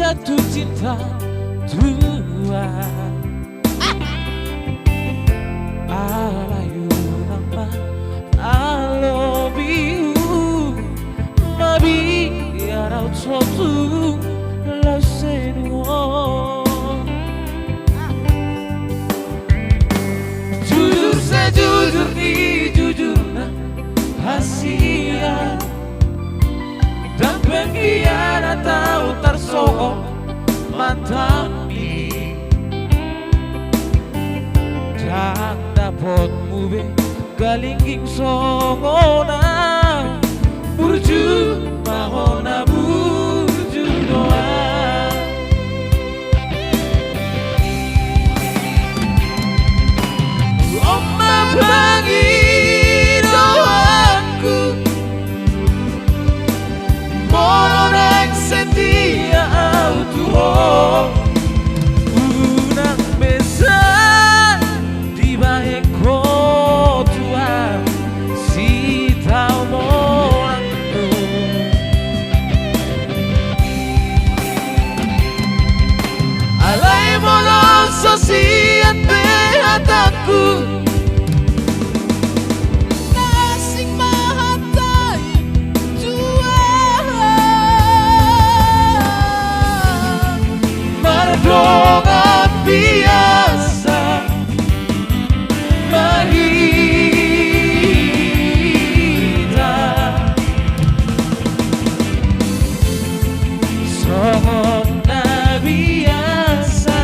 jatuh cinta dua. I like you, Mama. I love you. Maybe I'll talk to love anyone. Jujur sejujur ni jujurnya rahasia, dan pengkhianat tahu tersogok matami. Jangan dapat mube galingging songona burju mahona burju doa. Oma pagi doaku morang setia auto unang besa di baik kotua si tau morangku. Alai mono sosiat behataku doa biasa mahita sona biasa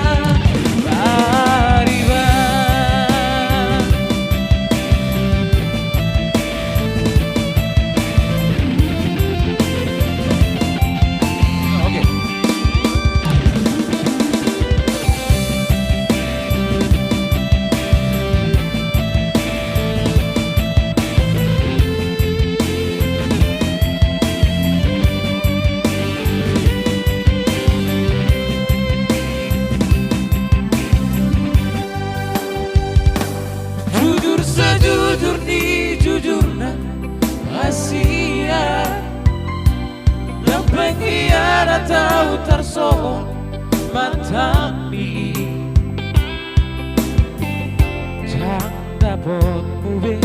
bariba. Oke. Sejujur ni jujurnya rahasia, yang pengkhianat tahu tersogok matami. Jangan dapat mube